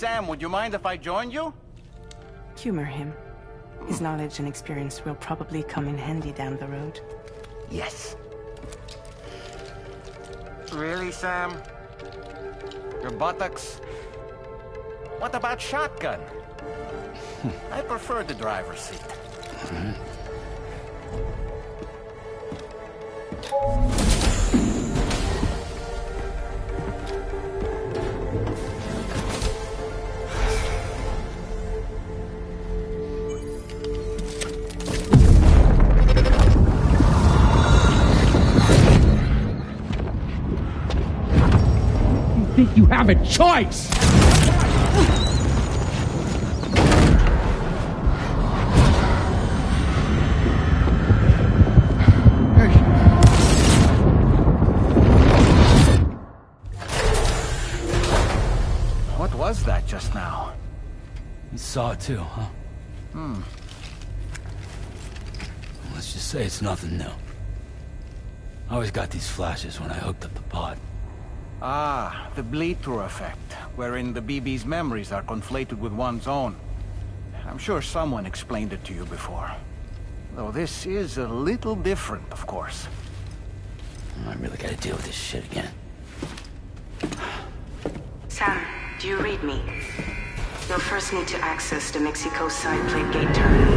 Sam, would you mind if I joined you? Humor him. His knowledge and experience will probably come in handy down the road. Yes. Really, Sam? Your buttocks? What about shotgun? I prefer the driver's seat. Think you have a choice? What was that just now? You saw it too, huh? Let's just say it's nothing new. I always got these flashes when I hooked up the pod. Ah, the bleed-through effect, wherein the BB's memories are conflated with one's own. I'm sure someone explained it to you before. Though this is a little different, of course. I really gotta deal with this shit again. Sam, do you read me? You'll first need to access the Mexico side plate gate terminal.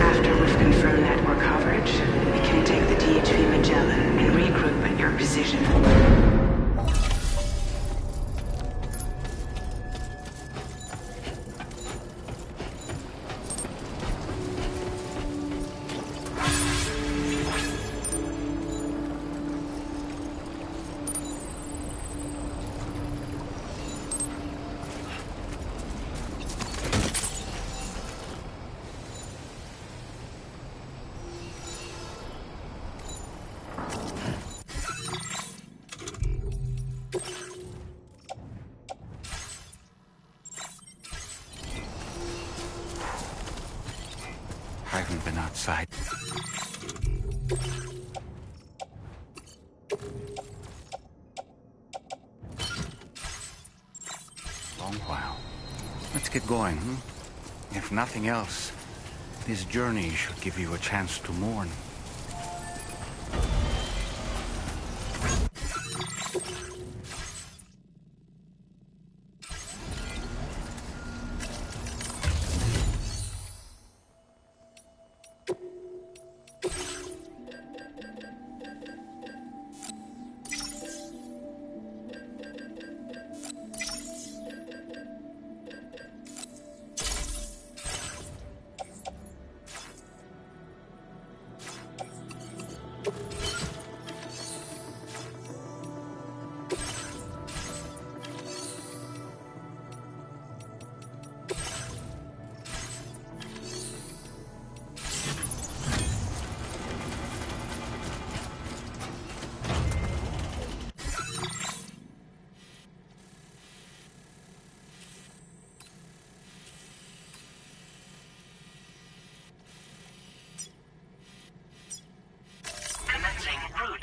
After we've confirmed network coverage, we can take the DHP Magellan and regroup at your position. I haven't been outside. Long while. Let's get going, If nothing else, this journey should give you a chance to mourn.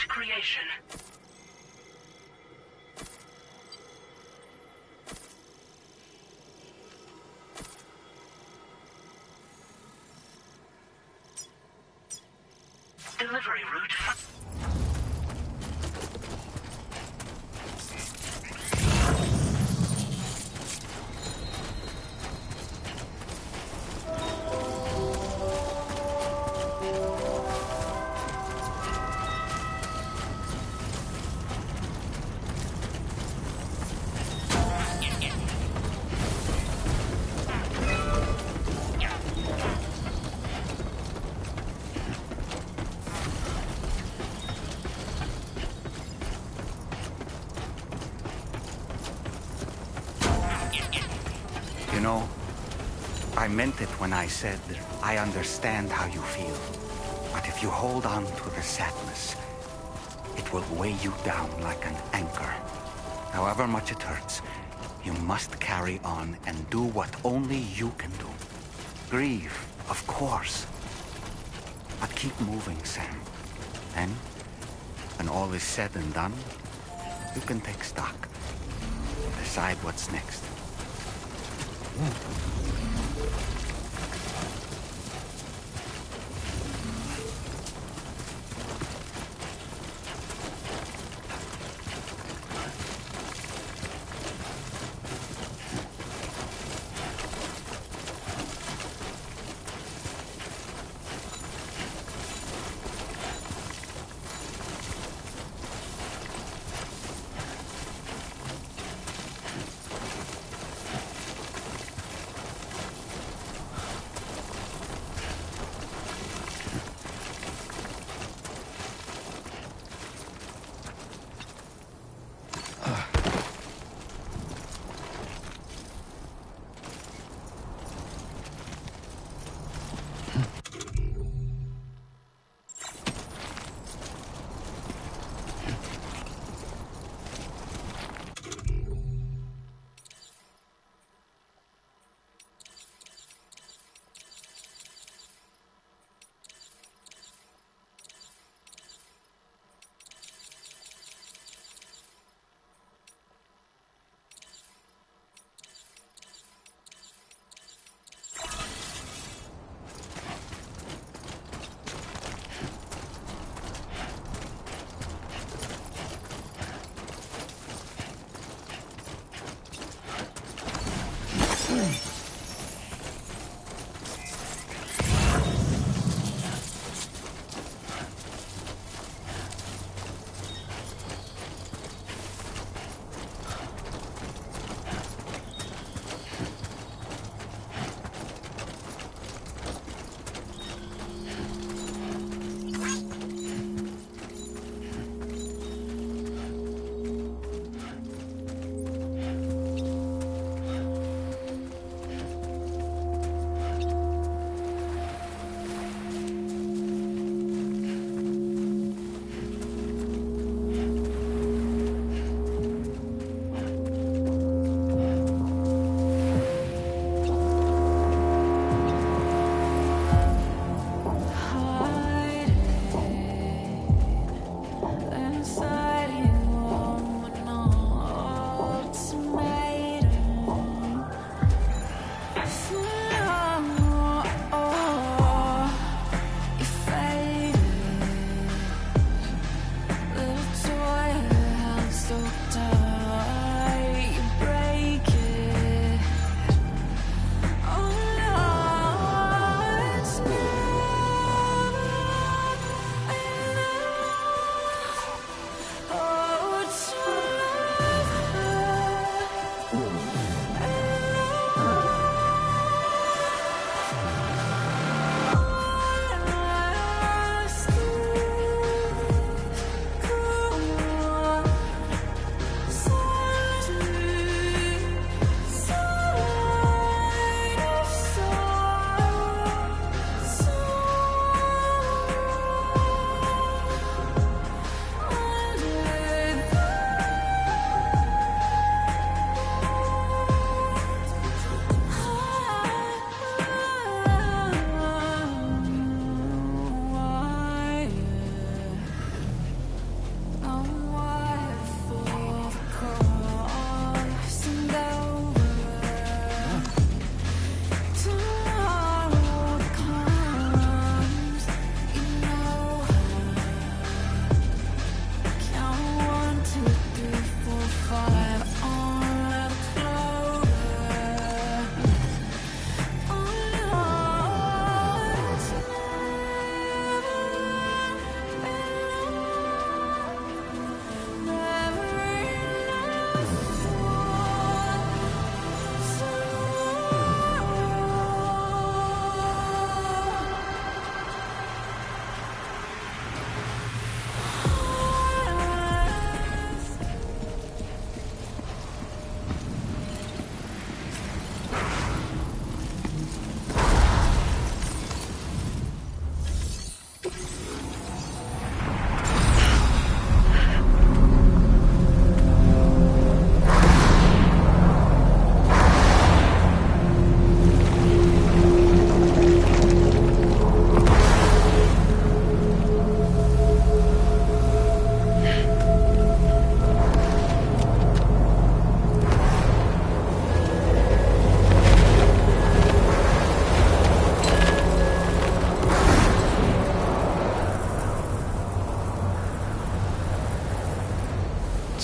Creation. Delivery route. You know, I meant it when I said I understand how you feel. But if you hold on to the sadness, it will weigh you down like an anchor. However much it hurts, you must carry on and do what only you can do. Grieve, of course. But keep moving, Sam. Then, when all is said and done, you can take stock. Decide what's next.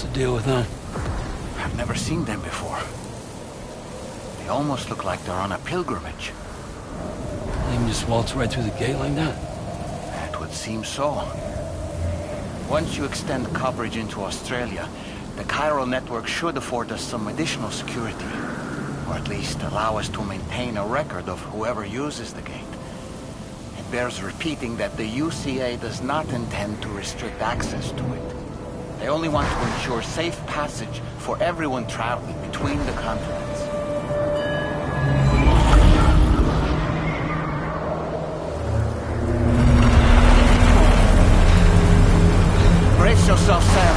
the deal with them? I've never seen them before. They almost look like they're on a pilgrimage. They can just waltz right through the gate like that? It would seem so. Once you extend coverage into Australia, the chiral network should afford us some additional security. Or at least allow us to maintain a record of whoever uses the gate. It bears repeating that the UCA does not intend to restrict access to it. They only want to ensure safe passage for everyone traveling between the continents. Brace yourself, Sam.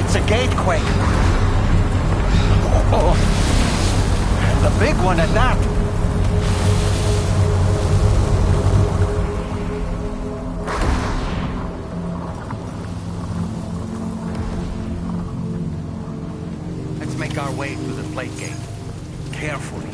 It's a gatequake. Oh, and a big one at that. Let's make our way through the plate gate. Carefully.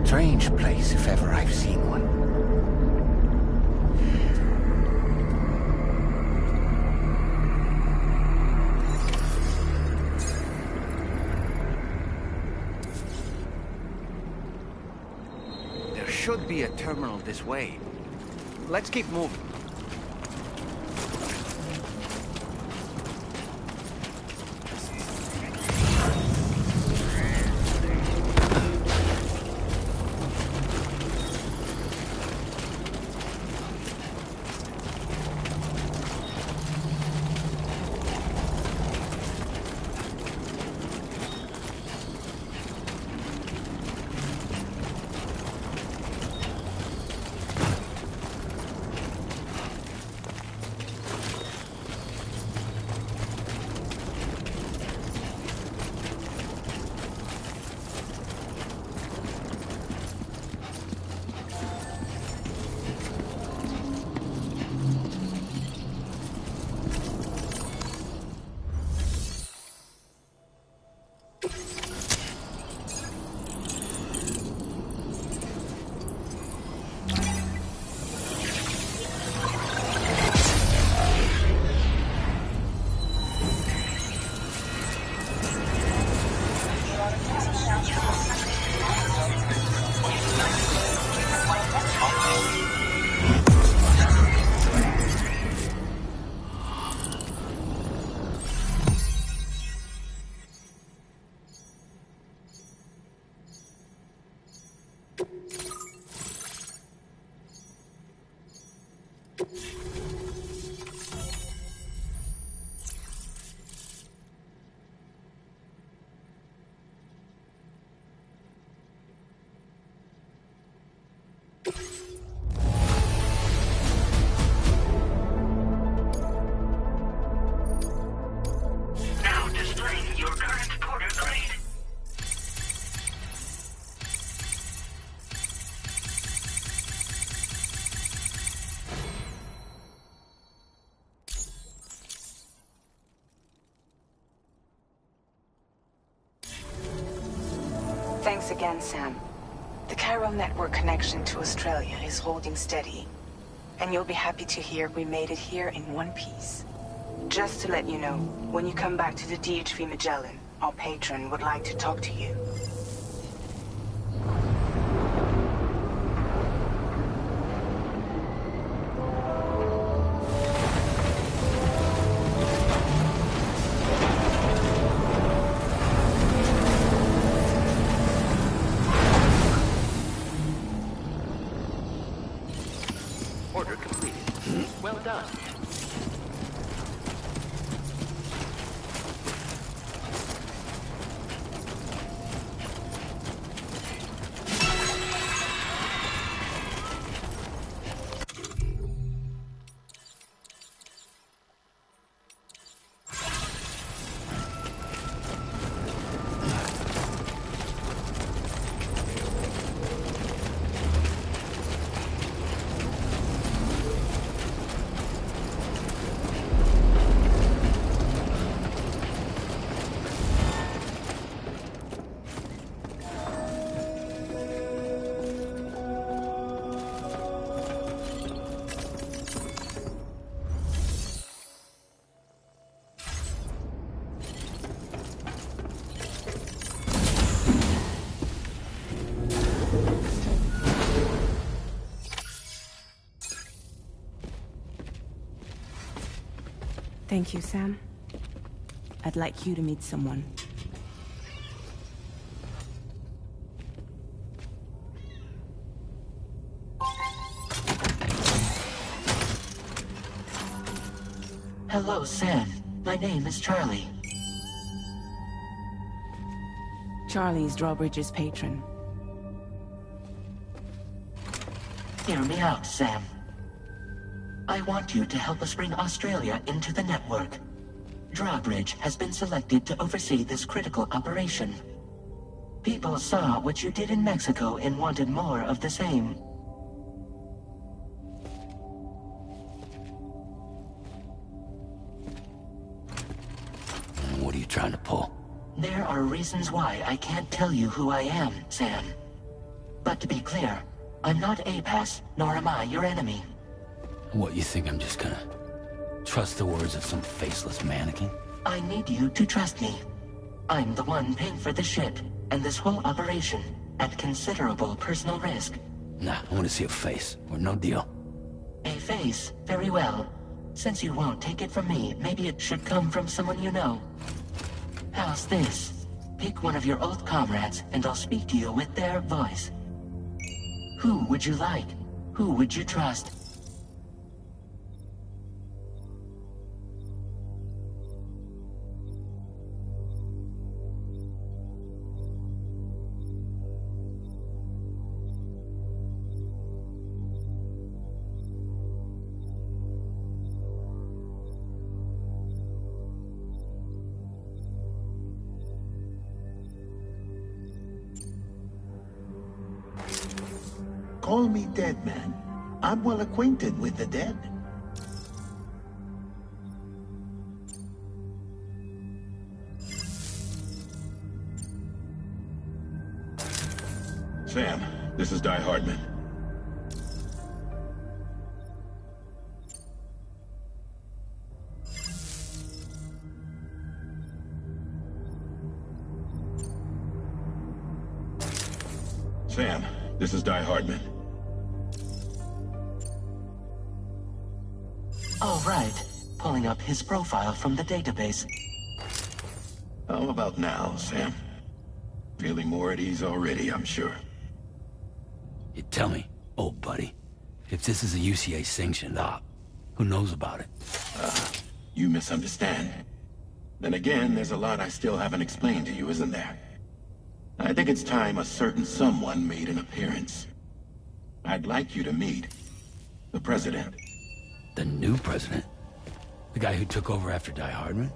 Strange place, if ever I've seen one. There should be a terminal this way. Let's keep moving. Now displaying your current porter grade. Thanks again, Sam. The chiral network connection to Australia is holding steady. And you'll be happy to hear we made it here in one piece. Just to let you know, when you come back to the DHV Magellan, our patron would like to talk to you. Order completed. Well done. Thank you, Sam. I'd like you to meet someone. Hello, Sam. My name is Charlie. Charlie's Drawbridge's patron. Hear me out, Sam. I want you to help us bring Australia into the network. Drawbridge has been selected to oversee this critical operation. People saw what you did in Mexico and wanted more of the same. What are you trying to pull? There are reasons why I can't tell you who I am, Sam. But to be clear, I'm not APAS, nor am I your enemy. What, you think I'm just gonna trust the words of some faceless mannequin? I need you to trust me. I'm the one paying for the shit, and this whole operation, at considerable personal risk. Nah, I want to see a face, or no deal. A face? Very well. Since you won't take it from me, maybe it should come from someone you know. How's this? Pick one of your old comrades, and I'll speak to you with their voice. Who would you like? Who would you trust? Call me dead man. I'm well acquainted with the dead. Sam, this is Die Hardman. Sam, this is Die Hardman. All right. Pulling up his profile from the database. How about now, Sam? Feeling more at ease already, I'm sure. You tell me, old buddy. If this is a UCA-sanctioned op, who knows about it? You misunderstand. Then again, there's a lot I still haven't explained to you, isn't there? I think it's time a certain someone made an appearance. I'd like you to meet the President. The new president? The guy who took over after Die Hardman?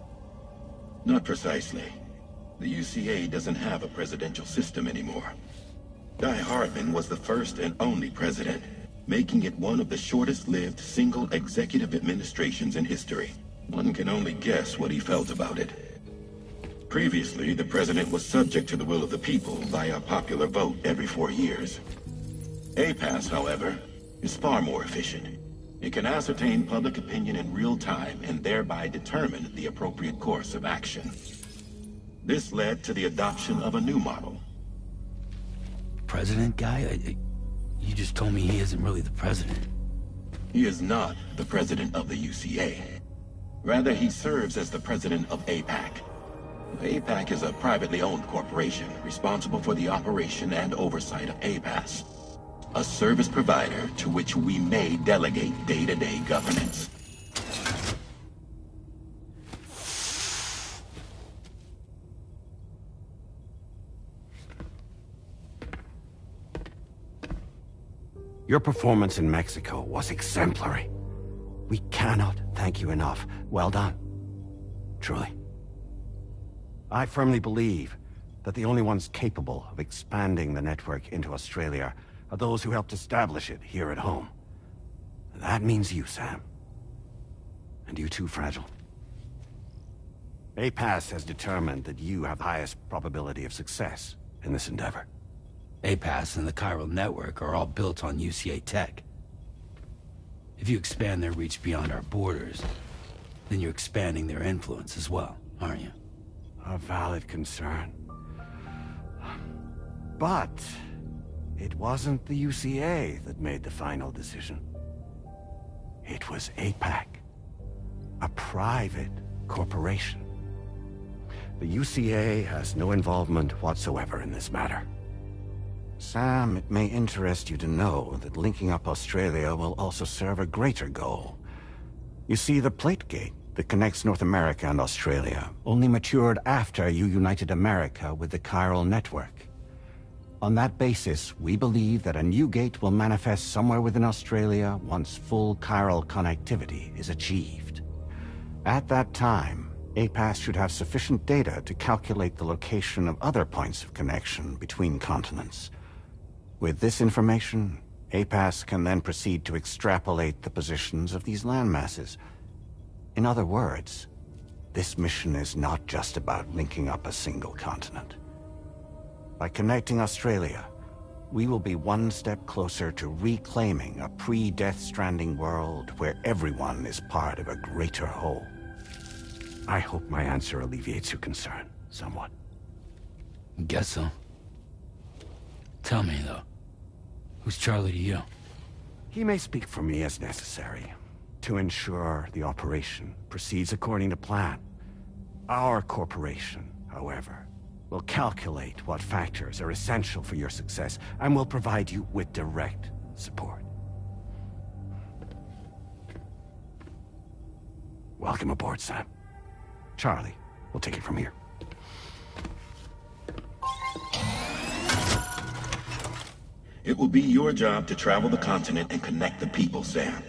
Not precisely. The UCA doesn't have a presidential system anymore. Die Hardman was the first and only president, making it one of the shortest-lived single executive administrations in history. One can only guess what he felt about it. Previously, the president was subject to the will of the people via popular vote every 4 years. APAS, however, is far more efficient. It can ascertain public opinion in real time and thereby determine the appropriate course of action. This led to the adoption of a new model. President guy? You just told me he isn't really the president. He is not the president of the UCA. Rather, he serves as the president of APAC. APAC is a privately owned corporation responsible for the operation and oversight of APAS, a service provider to which we may delegate day-to-day governance. Your performance in Mexico was exemplary. We cannot thank you enough. Well done. Truly. I firmly believe that the only ones capable of expanding the network into Australia are those who helped establish it here at home. That means you, Sam. And you too, Fragile. APAS has determined that you have the highest probability of success in this endeavor. APAS and the chiral network are all built on UCA tech. If you expand their reach beyond our borders, then you're expanding their influence as well, aren't you? A valid concern. But it wasn't the UCA that made the final decision. It was APAC, a private corporation. The UCA has no involvement whatsoever in this matter. Sam, it may interest you to know that linking up Australia will also serve a greater goal. You see, the plate gate that connects North America and Australia only matured after you united America with the chiral network. On that basis, we believe that a new gate will manifest somewhere within Australia once full chiral connectivity is achieved. At that time, APAS should have sufficient data to calculate the location of other points of connection between continents. With this information, APAS can then proceed to extrapolate the positions of these landmasses. In other words, this mission is not just about linking up a single continent. By connecting Australia, we will be one step closer to reclaiming a pre-Death Stranding world where everyone is part of a greater whole. I hope my answer alleviates your concern somewhat. Guess so. Tell me, though. Who's Charlie to you? He may speak for me as necessary, to ensure the operation proceeds according to plan. Our corporation, however, will calculate what factors are essential for your success, and will provide you with direct support. Welcome aboard, Sam. Charlie, we'll take it from here. It will be your job to travel the continent and connect the people, Sam.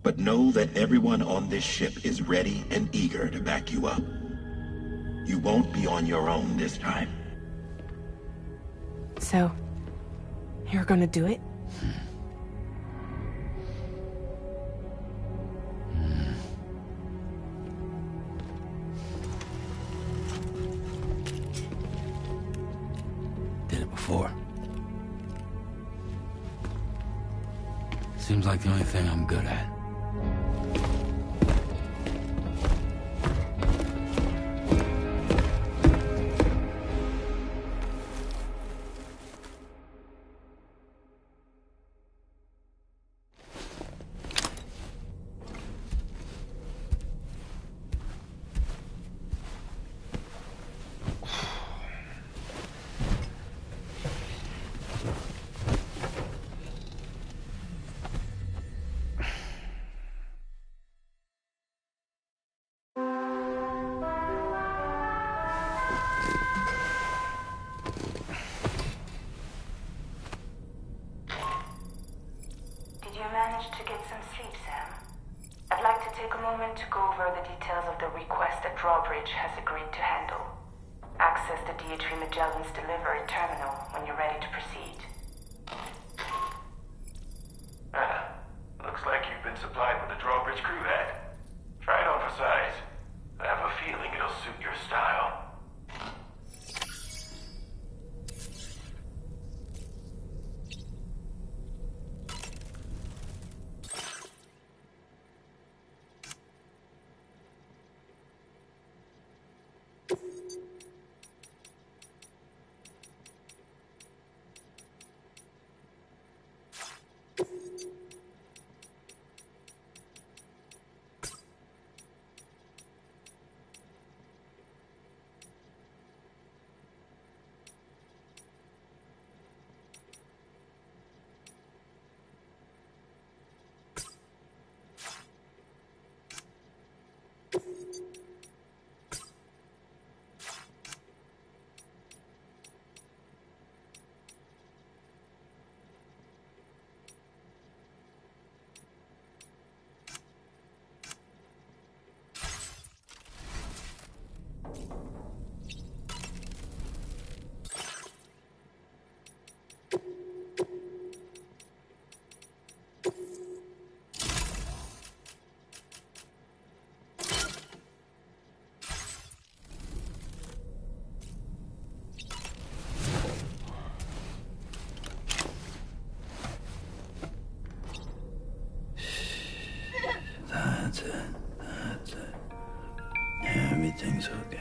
But know that everyone on this ship is ready and eager to back you up. You won't be on your own this time. So, you're gonna do it? Did it before. Seems like the only thing I'm good at. take a moment to go over the details of the request that Drawbridge has agreed to handle. Access the DHV Magellan's delivery terminal when you're ready to proceed. Looks like you've been supplied with a Drawbridge crew hat. Try it on for size. I have a feeling it'll suit your style. That's it. Everything's okay.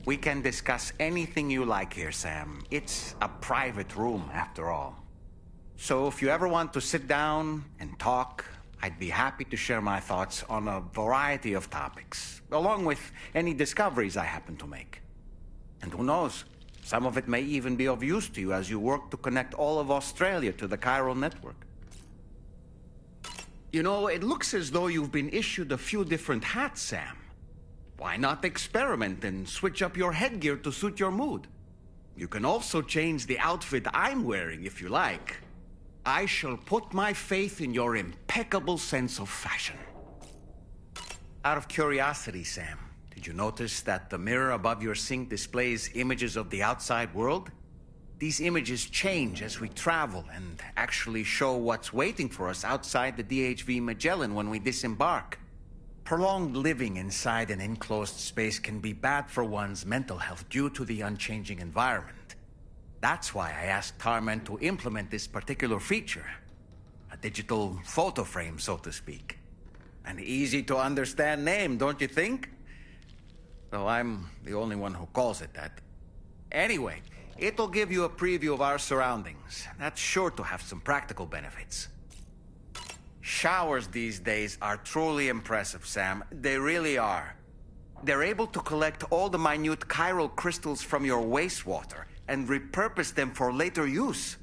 We can discuss anything you like here, Sam. It's a private room, after all. So if you ever want to sit down and talk, I'd be happy to share my thoughts on a variety of topics, along with any discoveries I happen to make. And who knows, some of it may even be of use to you as you work to connect all of Australia to the chiral network. You know, it looks as though you've been issued a few different hats, Sam. Why not experiment and switch up your headgear to suit your mood? You can also change the outfit I'm wearing if you like. I shall put my faith in your impeccable sense of fashion. Out of curiosity, Sam, did you notice that the mirror above your sink displays images of the outside world? These images change as we travel and actually show what's waiting for us outside the DHV Magellan when we disembark. Prolonged living inside an enclosed space can be bad for one's mental health due to the unchanging environment. That's why I asked Tarman to implement this particular feature. A digital photo frame, so to speak. An easy-to-understand name, don't you think? Though I'm the only one who calls it that. Anyway, it'll give you a preview of our surroundings. That's sure to have some practical benefits. Showers these days are truly impressive, Sam. They really are. They're able to collect all the minute chiral crystals from your wastewater and repurpose them for later use.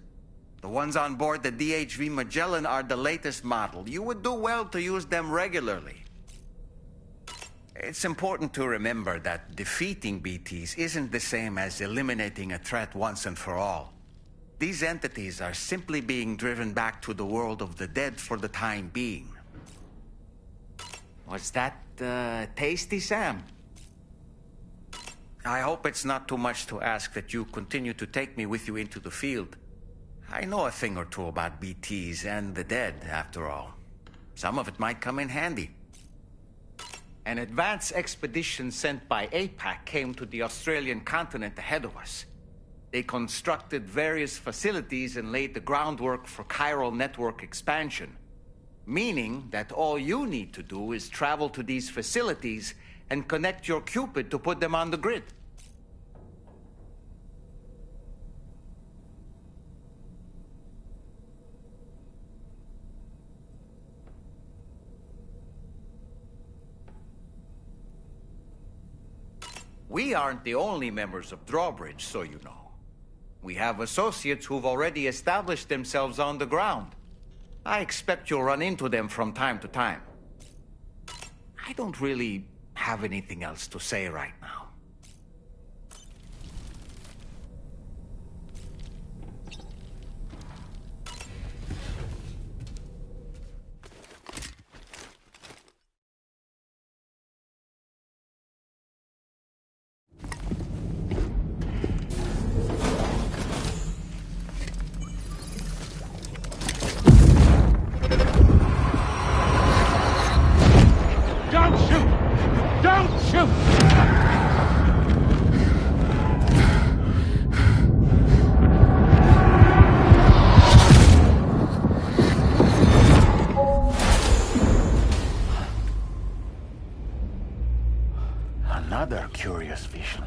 The ones on board the DHV Magellan are the latest model. You would do well to use them regularly. It's important to remember that defeating BTs isn't the same as eliminating a threat once and for all. These entities are simply being driven back to the world of the dead for the time being. Was that, tasty, Sam? I hope it's not too much to ask that you continue to take me with you into the field. I know a thing or two about BTs and the dead, after all. Some of it might come in handy. An advance expedition sent by APAC came to the Australian continent ahead of us. They constructed various facilities and laid the groundwork for chiral network expansion. Meaning that all you need to do is travel to these facilities and connect your Cupid to put them on the grid. We aren't the only members of Drawbridge, so you know. We have associates who've already established themselves on the ground. I expect you'll run into them from time to time. I don't really have anything else to say right now. Don't shoot! Don't shoot! Another curious vision.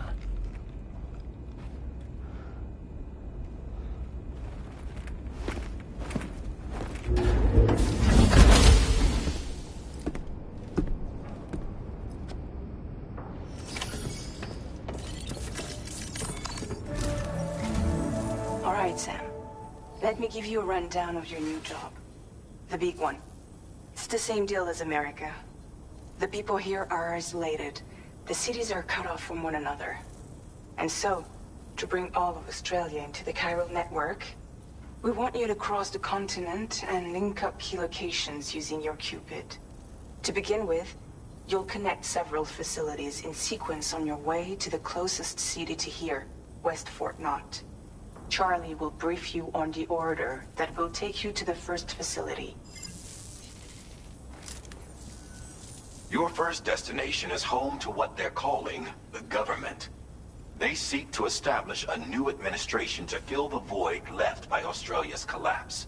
All right, Sam. Let me give you a rundown of your new job. The big one. It's the same deal as America. The people here are isolated. The cities are cut off from one another. And so, to bring all of Australia into the chiral network, we want you to cross the continent and link up key locations using your Cupid. To begin with, you'll connect several facilities in sequence on your way to the closest city to here, West Fort Knott. Charlie will brief you on the order that will take you to the first facility. Your first destination is home to what they're calling the government. They seek to establish a new administration to fill the void left by Australia's collapse.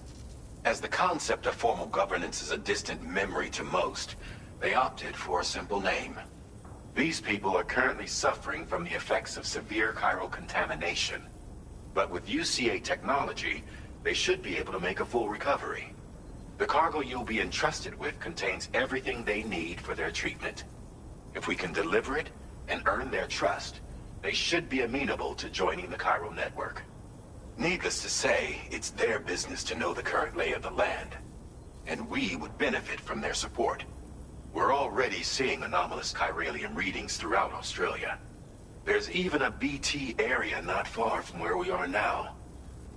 As the concept of formal governance is a distant memory to most, they opted for a simple name. These people are currently suffering from the effects of severe chiral contamination. But with UCA technology, they should be able to make a full recovery. The cargo you'll be entrusted with contains everything they need for their treatment. If we can deliver it and earn their trust, they should be amenable to joining the chiral network. Needless to say, it's their business to know the current lay of the land. And we would benefit from their support. We're already seeing anomalous chiralium readings throughout Australia. There's even a BT area not far from where we are now.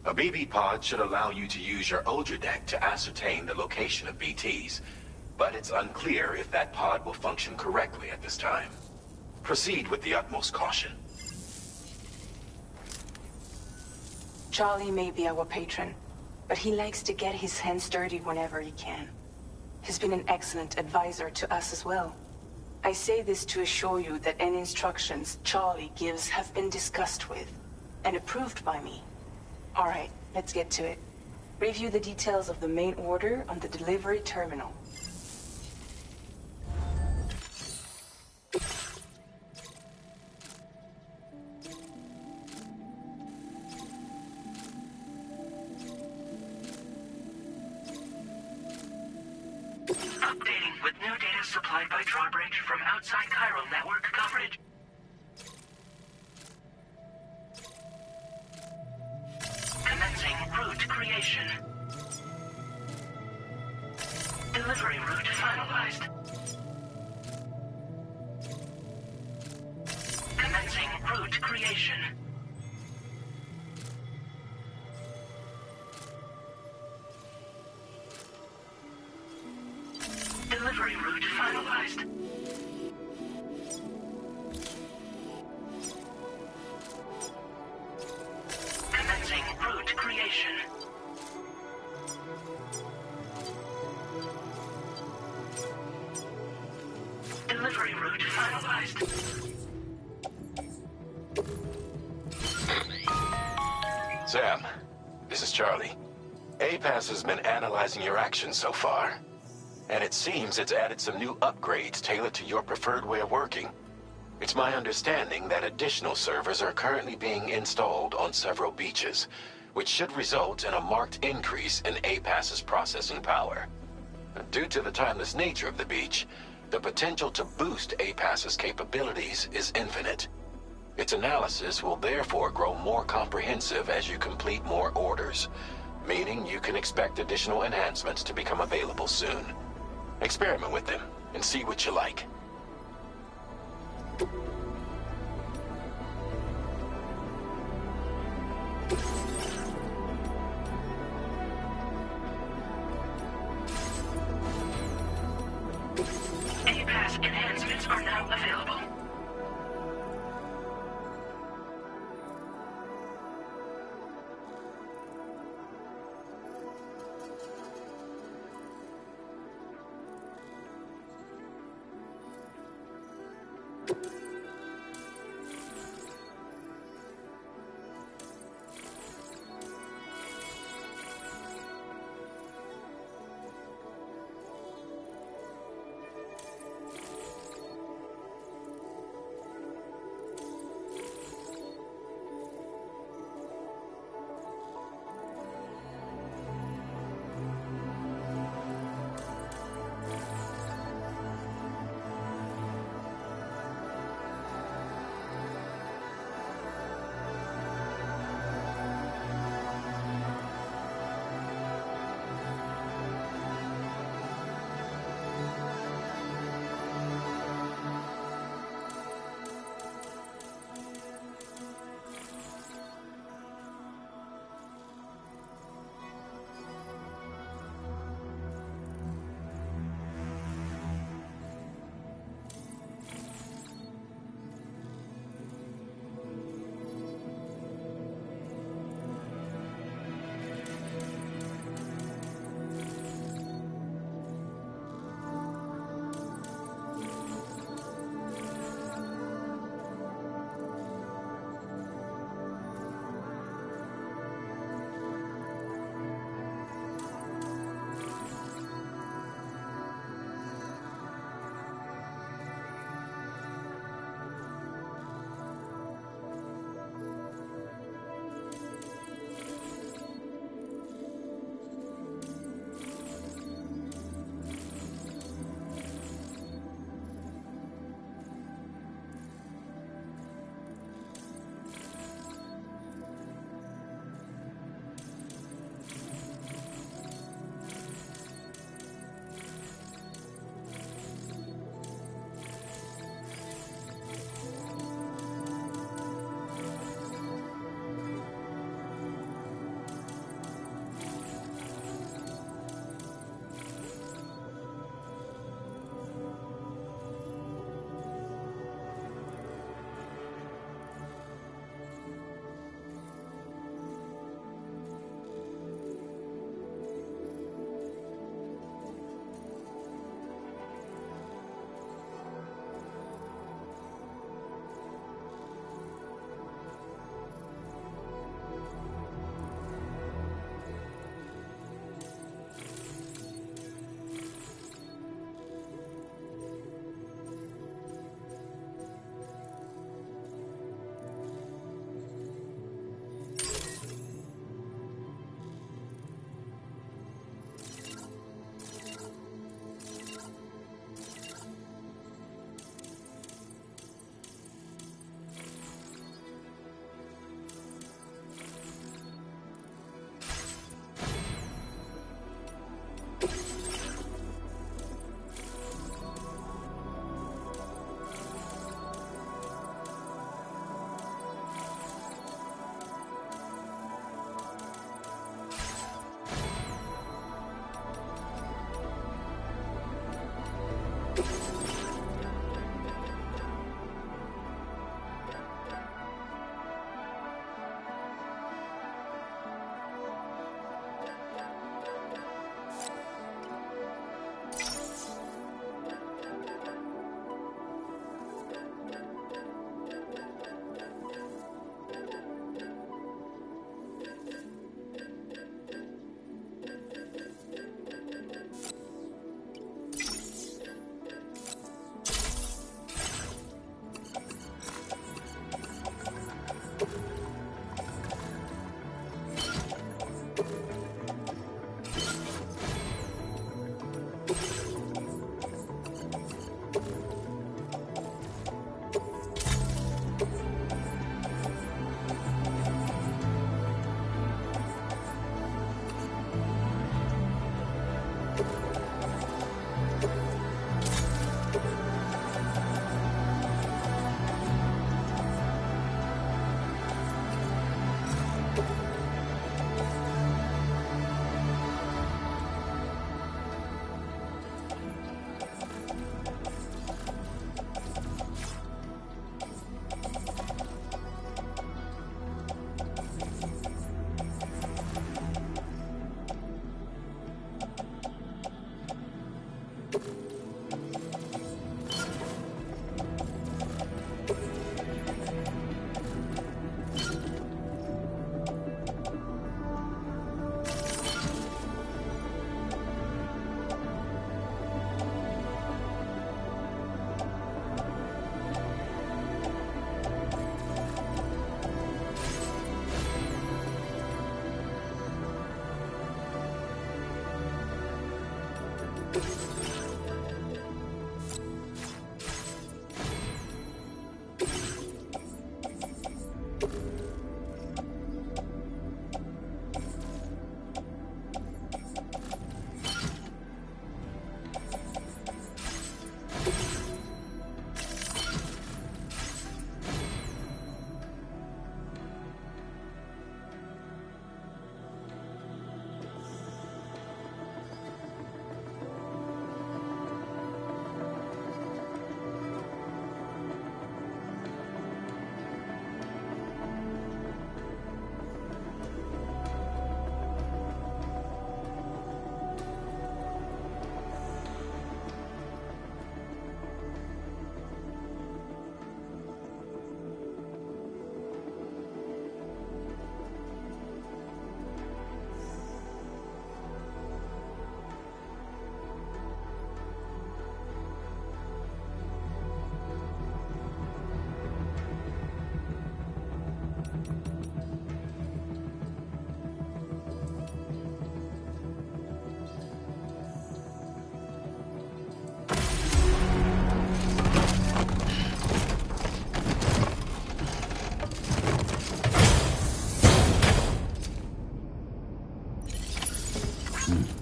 A BB pod should allow you to use your Ultra deck to ascertain the location of BTs, but it's unclear if that pod will function correctly at this time. Proceed with the utmost caution. Charlie may be our patron, but he likes to get his hands dirty whenever he can. He's been an excellent advisor to us as well. I say this to assure you that any instructions Charlie gives have been discussed with and approved by me. All right, let's get to it. Review the details of the main order on the delivery terminal. Updating with new data supplied by Drawbridge from outside chiral network coverage. Commencing route creation. Delivery route finalized. Commencing route creation. delivery route finalized. Sam, this is Charlie. APAS has been analyzing your actions so far, and it seems it's added some new upgrades tailored to your preferred way of working. It's my understanding that additional servers are currently being installed on several beaches, which should result in a marked increase in APAS's processing power. Due to the timeless nature of the beach, the potential to boost APAS's capabilities is infinite. Its analysis will therefore grow more comprehensive as you complete more orders, meaning you can expect additional enhancements to become available soon. Experiment with them and see what you like. APAS enhancements are now available.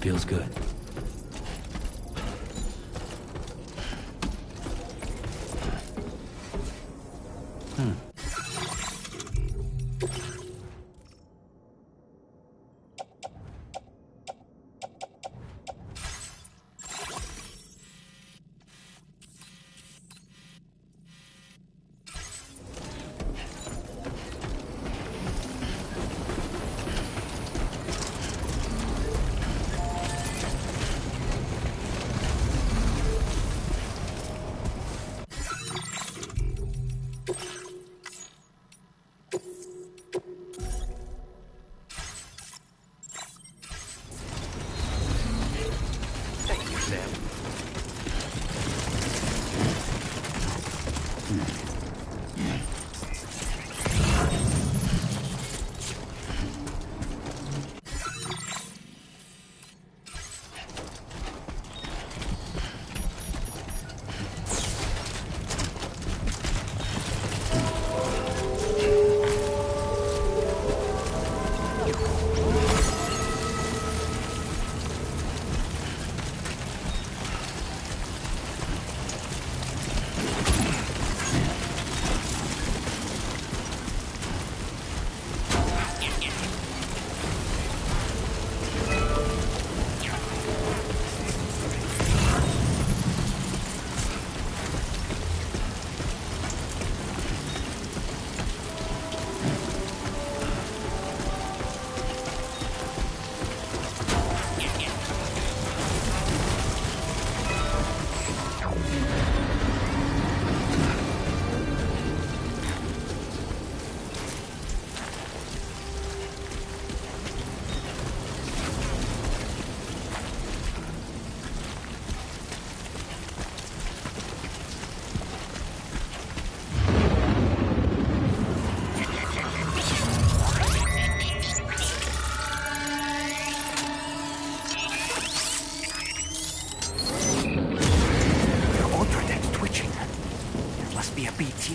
Feels good.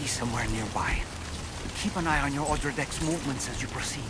Somewhere nearby. Keep an eye on your other deck's movements as you proceed.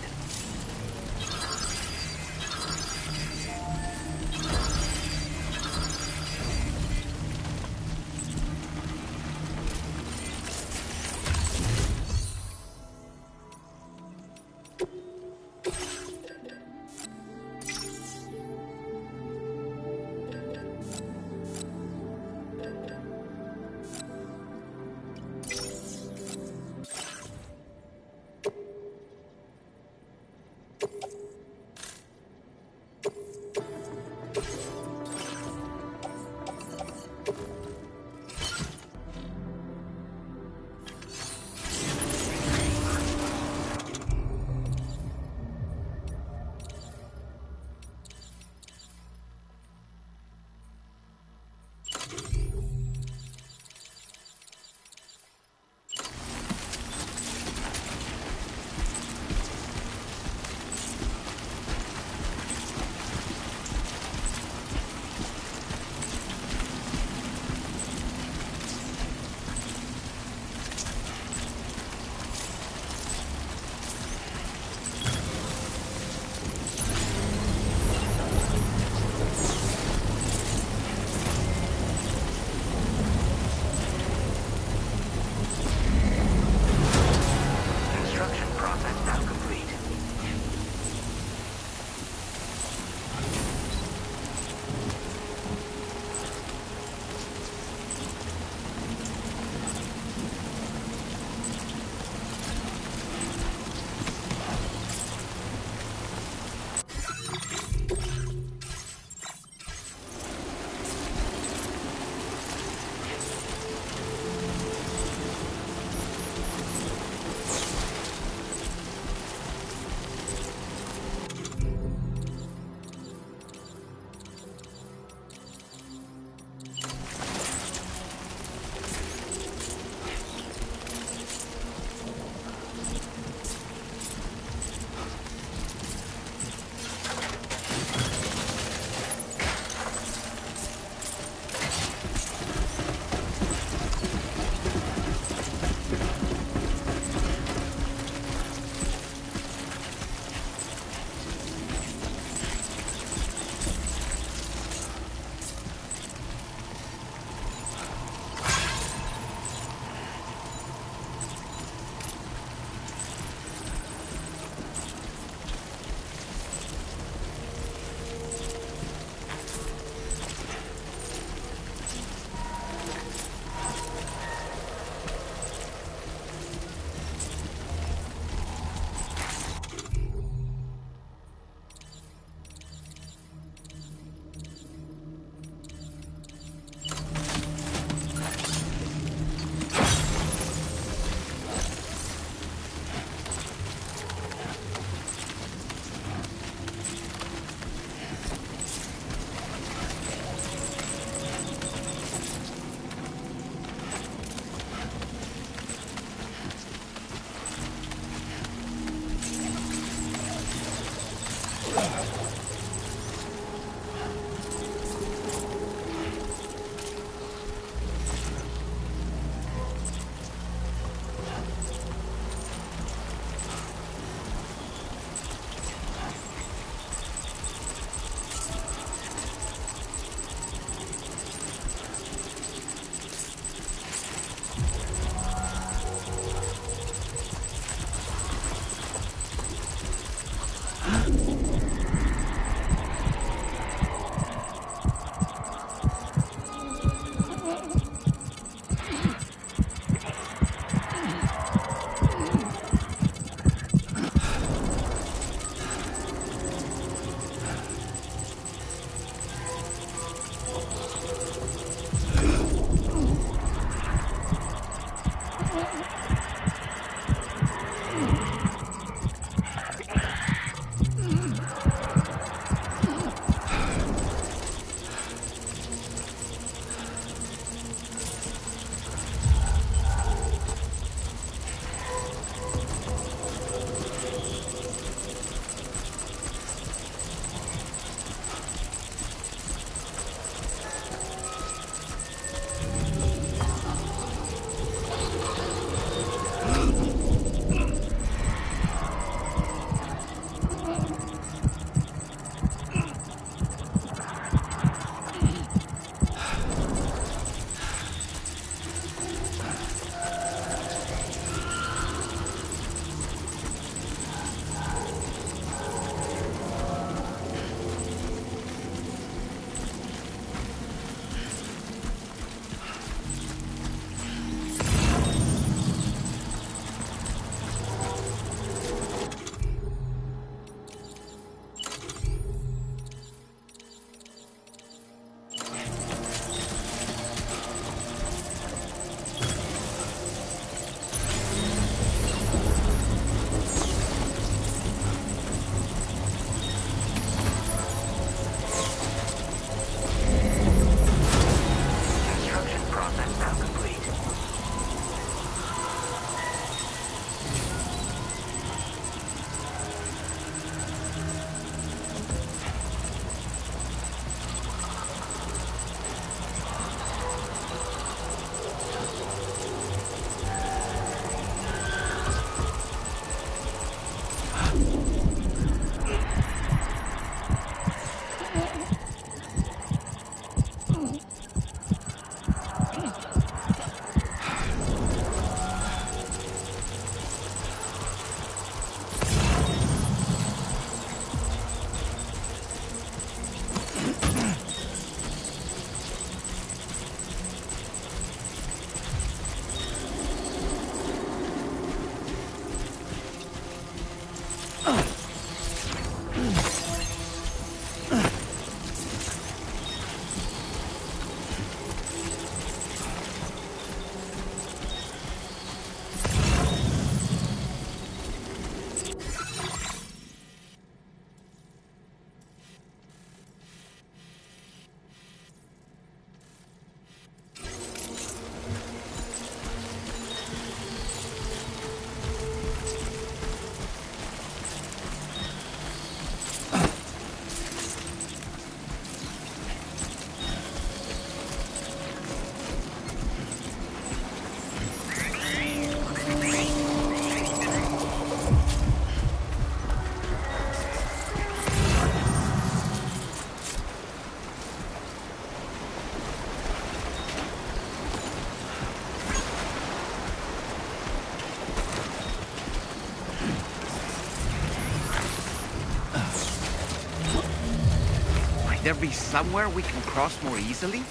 there be somewhere we can cross more easily?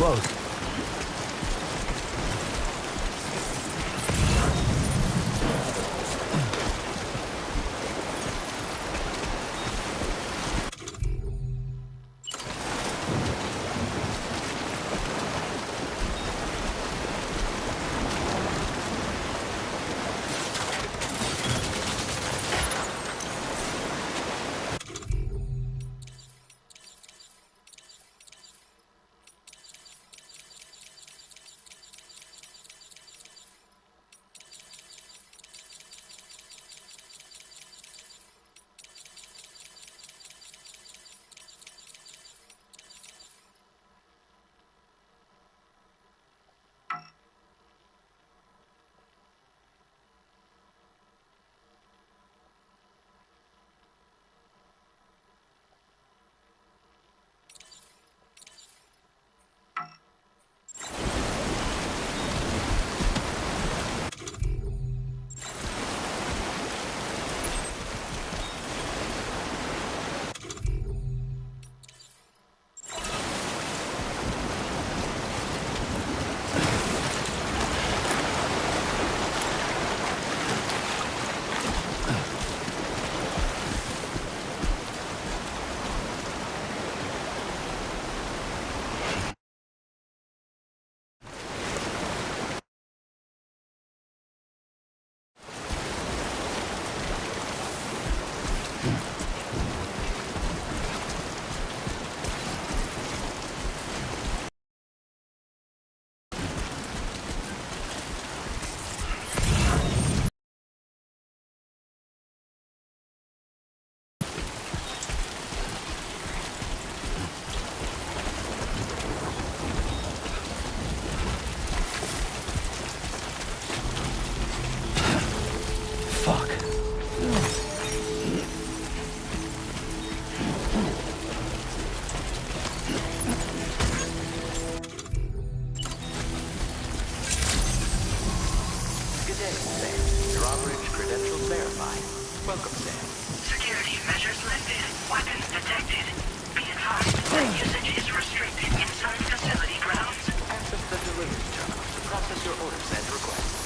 close. Welcome, Sam. Security measures lifted. Weapons detected. Be advised that usage is restricted inside facility grounds. Access the delivery terminal to process your orders and requests.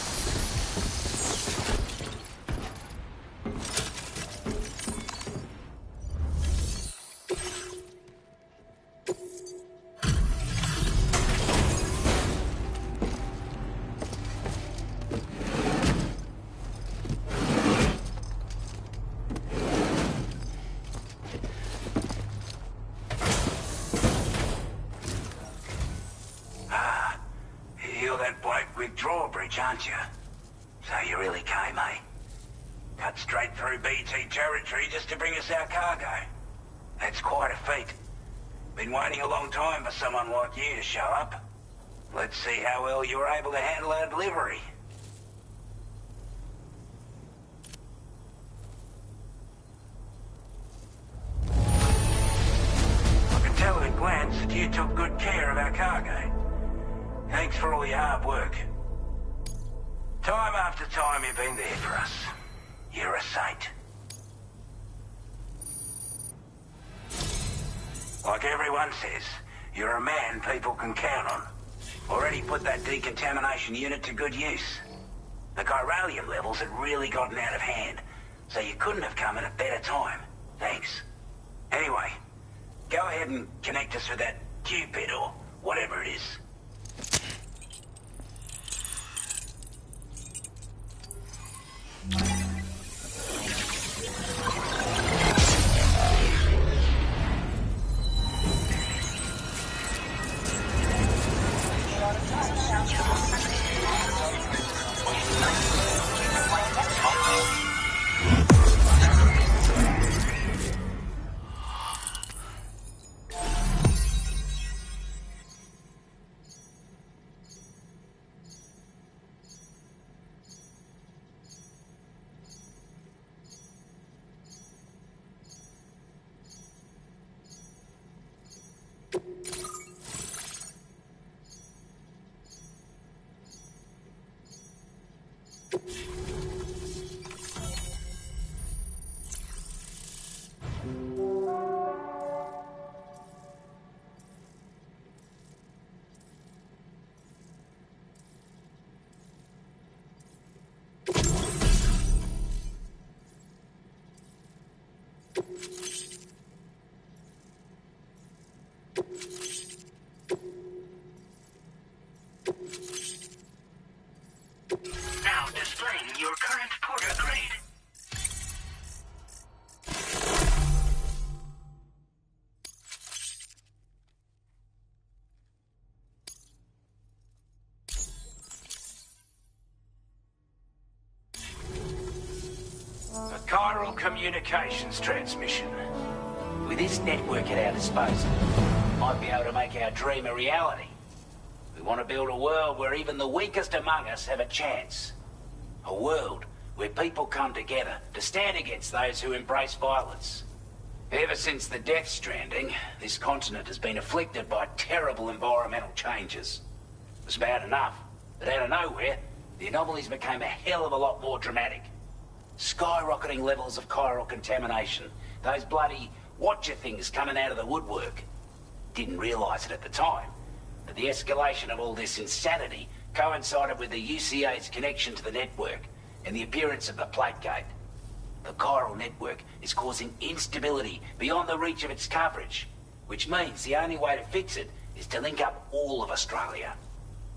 Aren't you? So you really came, eh? Cut straight through BT territory just to bring us our cargo. That's quite a feat. Been waiting a long time for someone like you to show up. Let's see how well you were able to handle our delivery. I can tell at a glance that you took good care of our cargo. Thanks for all your hard work. Time after time you've been there for us. You're a saint. Like everyone says, you're a man people can count on. Already put that decontamination unit to good use. The chiralium levels had really gotten out of hand, so you couldn't have come at a better time. Thanks. Anyway, go ahead and connect us with that Cupid or whatever it is. Now displaying your current porter grade. A chiral communications transmission. With this network at our disposal, we might be able to make our dream a reality. We want to build a world where even the weakest among us have a chance. A world where people come together to stand against those who embrace violence. Ever since the death stranding, this continent has been afflicted by terrible environmental changes. It was bad enough, but out of nowhere, the anomalies became a hell of a lot more dramatic. Skyrocketing levels of chiral contamination. Those bloody watcher things coming out of the woodwork. Didn't realize it at the time, but the escalation of all this insanity coincided with the UCA's connection to the network and the appearance of the plate gate. The chiral network is causing instability beyond the reach of its coverage, which means the only way to fix it is to link up all of Australia.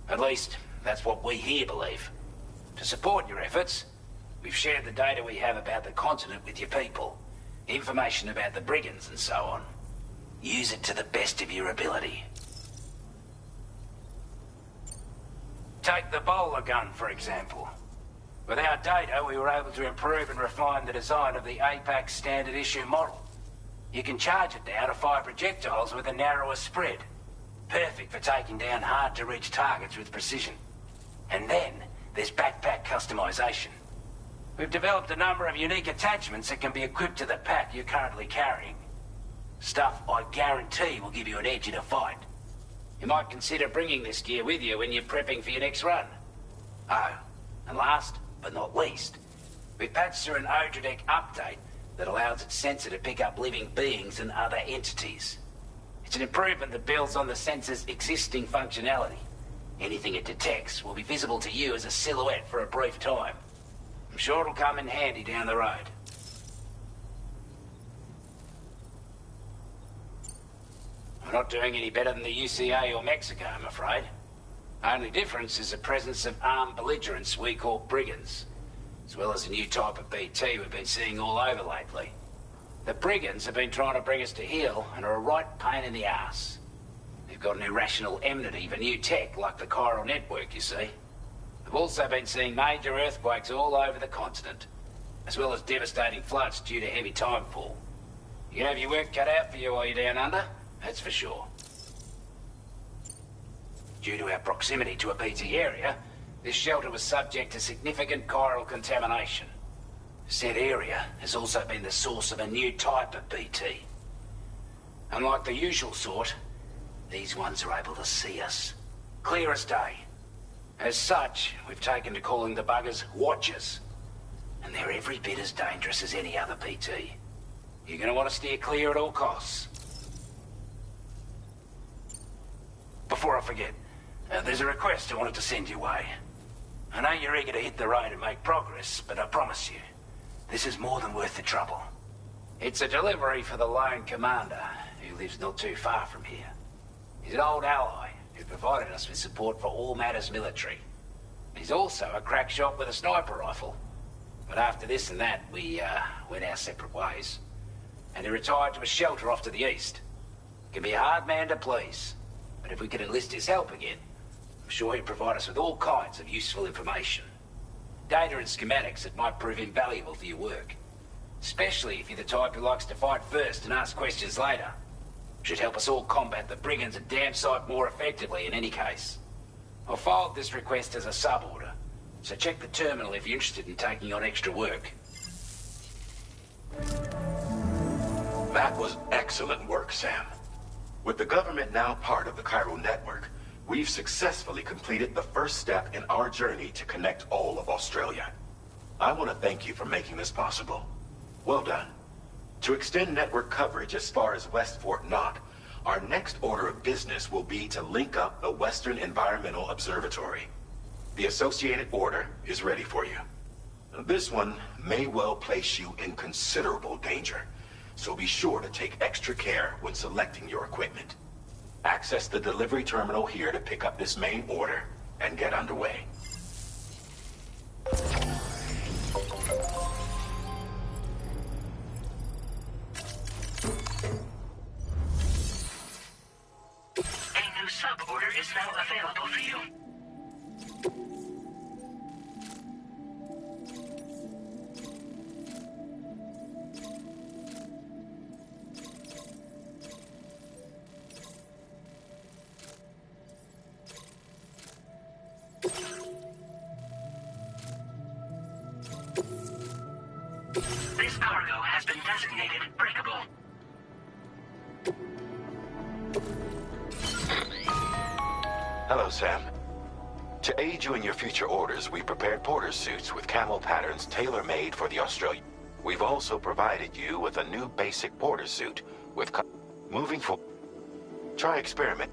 At least, that's what we here believe. To support your efforts, we've shared the data we have about the continent with your people. Information about the brigands and so on. Use it to the best of your ability. Take the bowler gun, for example. With our data, we were able to improve and refine the design of the APAC standard issue model. You can charge it now to fire projectiles with a narrower spread. Perfect for taking down hard-to-reach targets with precision. And then, there's backpack customization. We've developed a number of unique attachments that can be equipped to the pack you're currently carrying. Stuff I guarantee will give you an edge in a fight. You might consider bringing this gear with you when you're prepping for your next run. Oh, and last but not least, we've patched through an Odradek update that allows its sensor to pick up living beings and other entities. It's an improvement that builds on the sensor's existing functionality. Anything it detects will be visible to you as a silhouette for a brief time. I'm sure it'll come in handy down the road. We're not doing any better than the UCA or Mexico, I'm afraid. Only difference is the presence of armed belligerents we call brigands, as well as a new type of BT we've been seeing all over lately. The brigands have been trying to bring us to heel and are a right pain in the ass. They've got an irrational enmity for new tech like the chiral network, you see. We've also been seeing major earthquakes all over the continent, as well as devastating floods due to heavy timefall. You can have your work cut out for you while you're down under, that's for sure. Due to our proximity to a BT area, this shelter was subject to significant chiral contamination. Said area has also been the source of a new type of BT. Unlike the usual sort, these ones are able to see us. Clear as day. As such, we've taken to calling the buggers Watchers. And they're every bit as dangerous as any other BT. You're gonna want to steer clear at all costs. Before I forget, there's a request I wanted to send your way. I know you're eager to hit the road and make progress, but I promise you, this is more than worth the trouble. It's a delivery for the lone commander, who lives not too far from here. He's an old ally who provided us with support for all matters military. He's also a crack shot with a sniper rifle. But after this and that, we went our separate ways. And he retired to a shelter off to the east. Can be a hard man to please, but if we could enlist his help again, I'm sure he'd provide us with all kinds of useful information. Data and schematics that might prove invaluable for your work. Especially if you're the type who likes to fight first and ask questions later. Should help us all combat the brigands a damn sight more effectively in any case. I'll forward this request as a sub-order, so check the terminal if you're interested in taking on extra work. That was excellent work, Sam. With the government now part of the chiral network, we've successfully completed the first step in our journey to connect all of Australia. I want to thank you for making this possible. Well done. To extend network coverage as far as West Fort Knott, our next order of business will be to link up the Western Environmental Observatory. The associated order is ready for you. This one may well place you in considerable danger, so be sure to take extra care when selecting your equipment. Access the delivery terminal here to pick up this main order and get underway. A new sub-order is now available for you. This cargo has been designated breakable. Hello, Sam. To aid you in your future orders, we prepared porter suits with camel patterns tailor-made for the Australian. We've also provided you with a new basic porter suit with moving forward. Try experiment.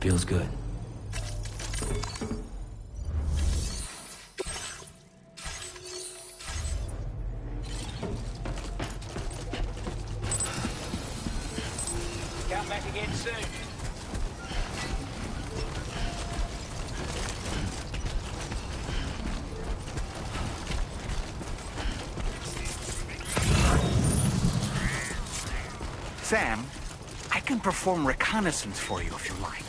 Feels good. Come back again soon. Sam, I can perform reconnaissance for you if you like.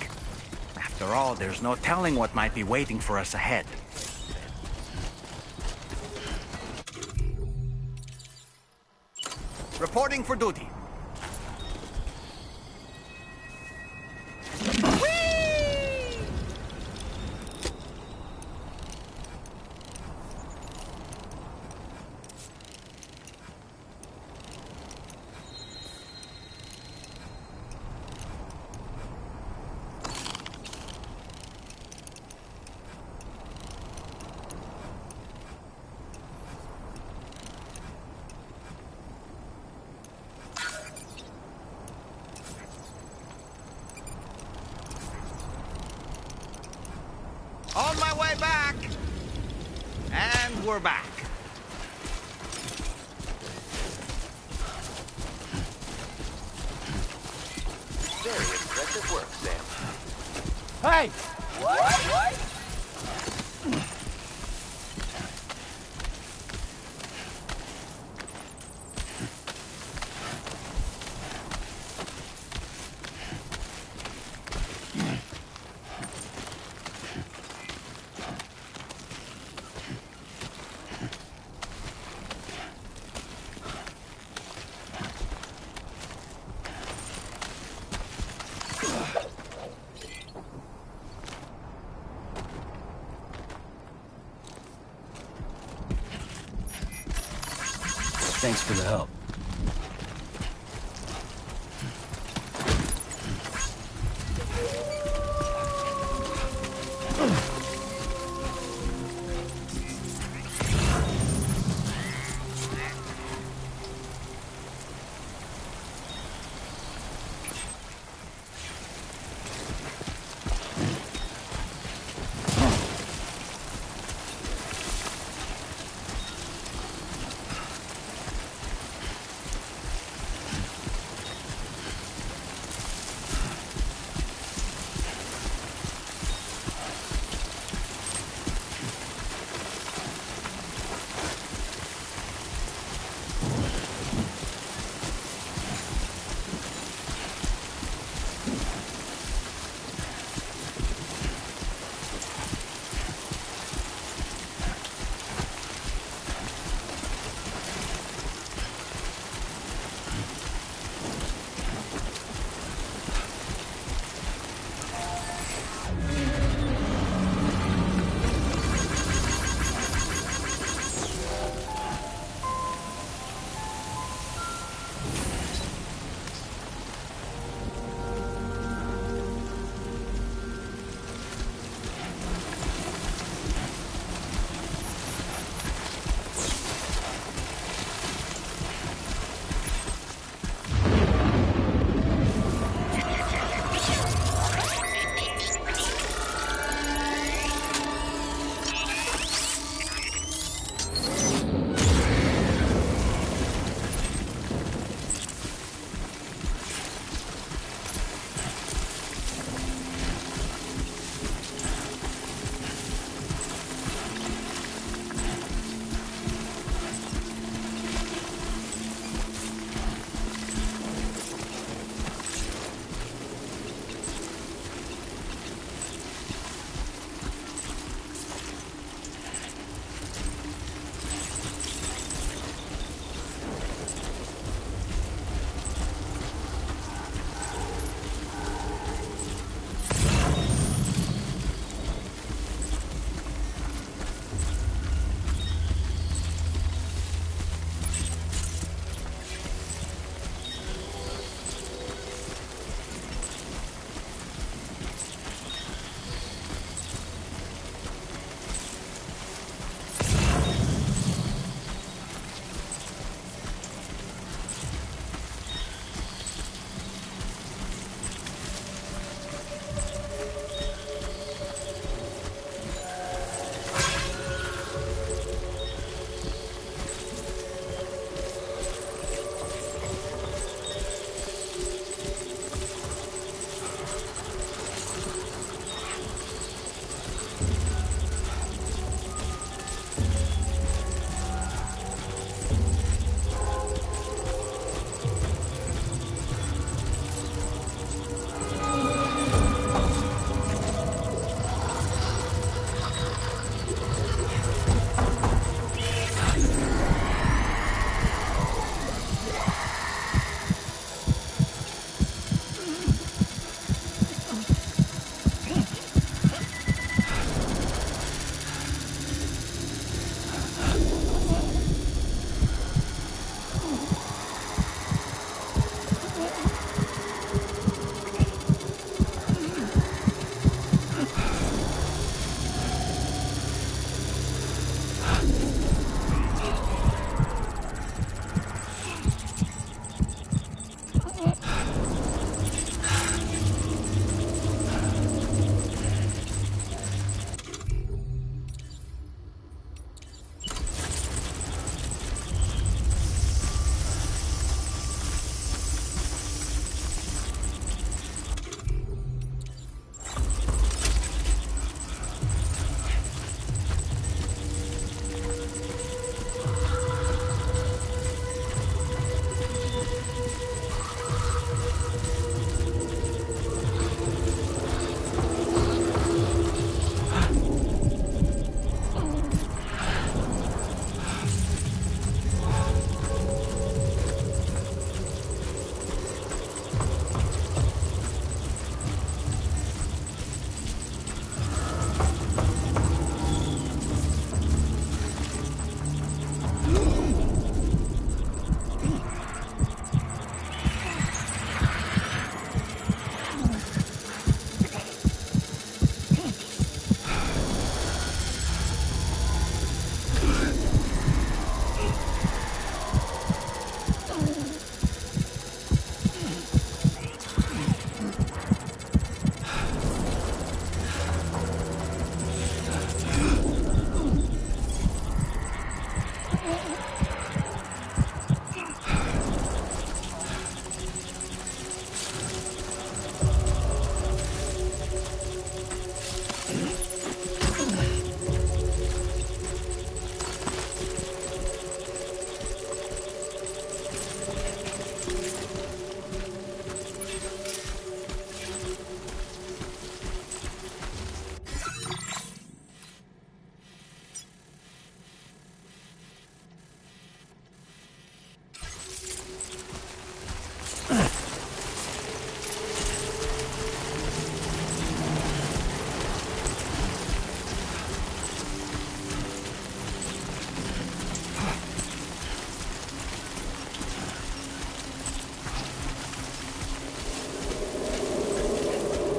After all, there's no telling what might be waiting for us ahead. Reporting for duty. On my way back! And we're back. Very impressive work, Sam. Hey! What? Thanks for the help.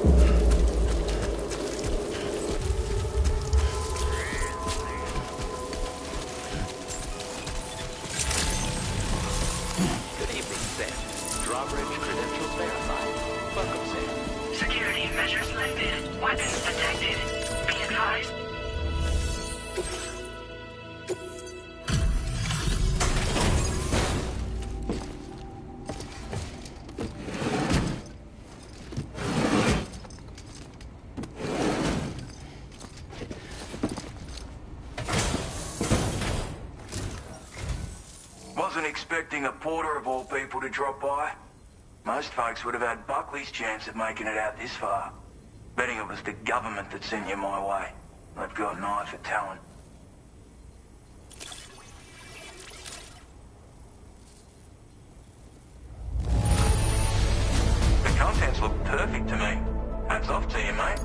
Good evening, Sam. Drawbridge credentials verified. Welcome, Sam. Security measures lifted. Weapons detected. Be advised. Wasn't expecting a porter of all people to drop by. Most folks would have had Buckley's chance of making it out this far. Betting it was the government that sent you my way. They've got an eye for talent. The contents look perfect to me. Hats off to you, mate.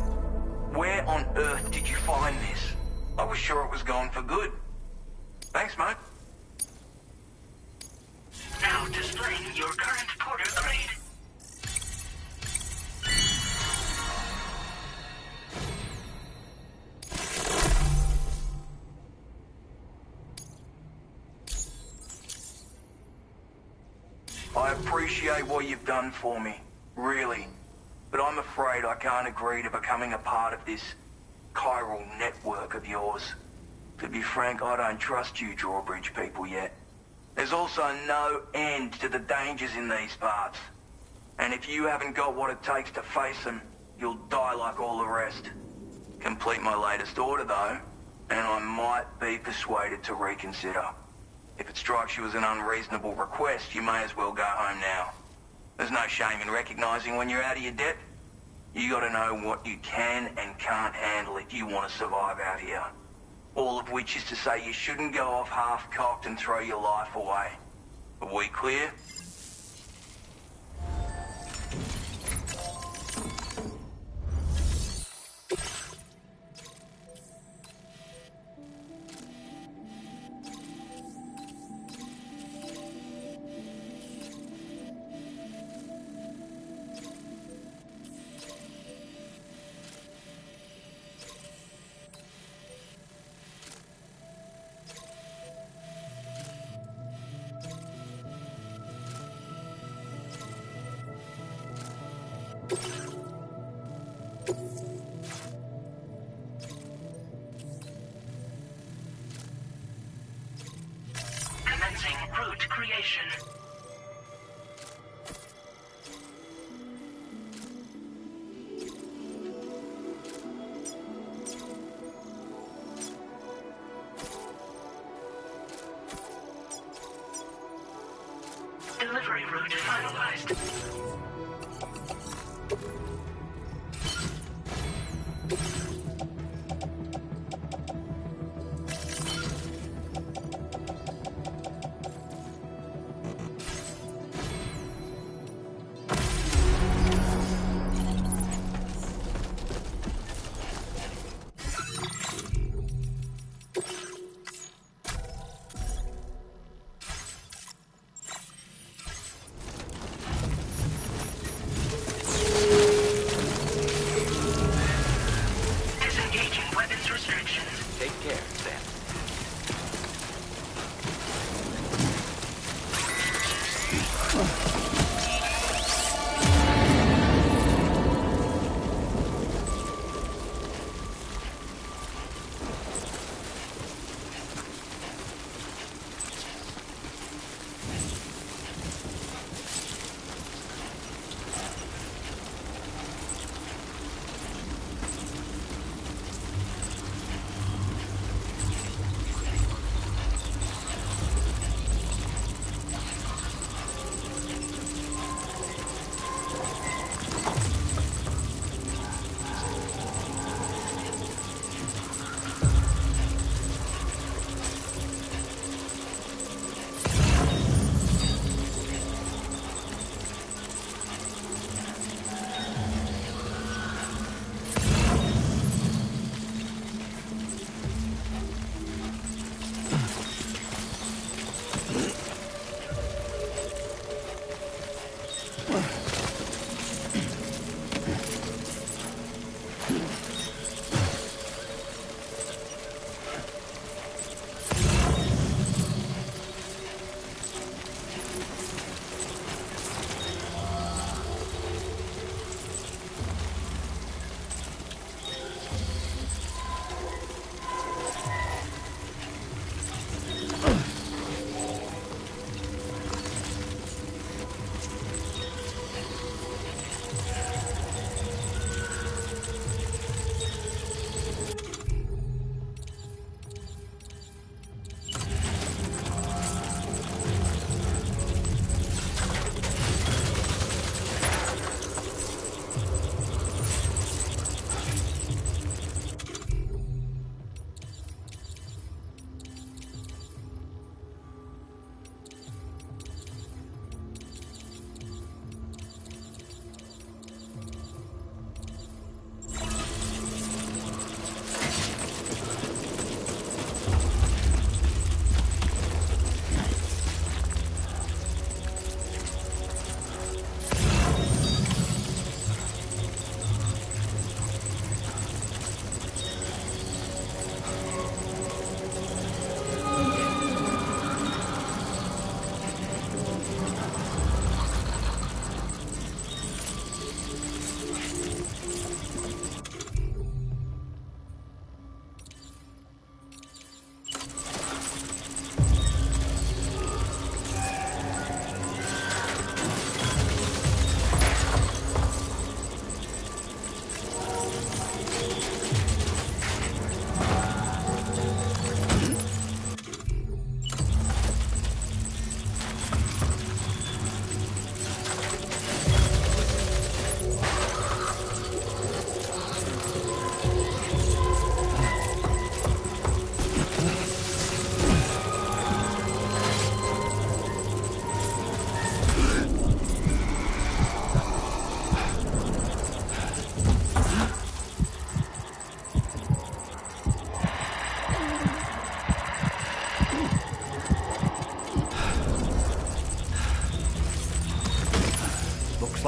Where on earth did you find this? I was sure it was gone for good. Thanks, mate. Now displaying your current porter grade. I appreciate what you've done for me, really. But I'm afraid I can't agree to becoming a part of this chiral network of yours. To be frank, I don't trust you drawbridge people yet. There's also no end to the dangers in these parts. And if you haven't got what it takes to face them, you'll die like all the rest. Complete my latest order, though, and I might be persuaded to reconsider. If it strikes you as an unreasonable request, you may as well go home now. There's no shame in recognizing when you're out of your depth. You gotta know what you can and can't handle if you want to survive out here. All of which is to say you shouldn't go off half-cocked and throw your life away. Are we clear? Commencing route creation. Delivery route finalized.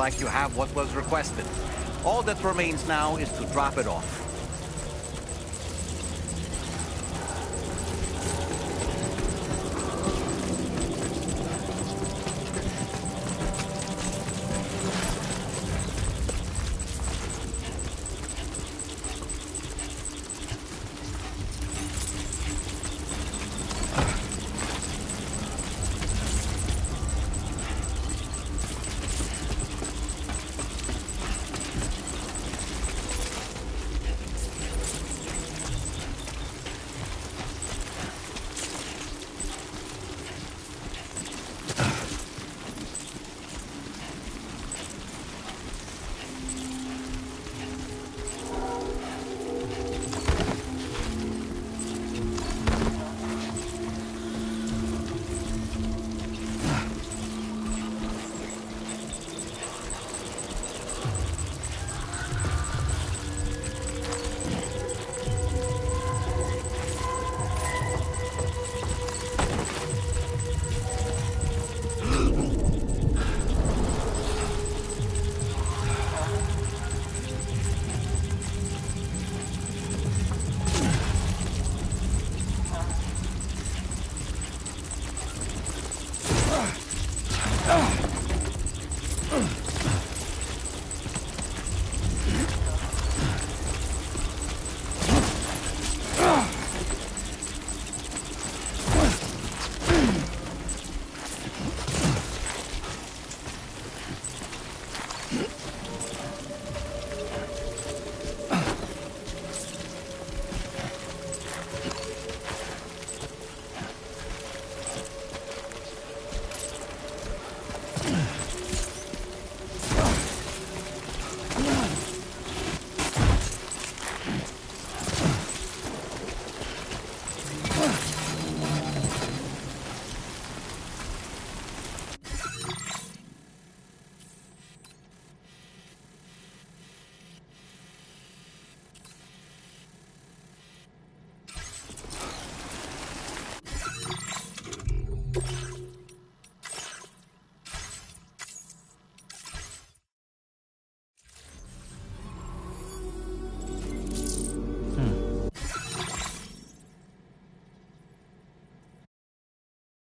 like you have what was requested. All that remains now is to drop it off.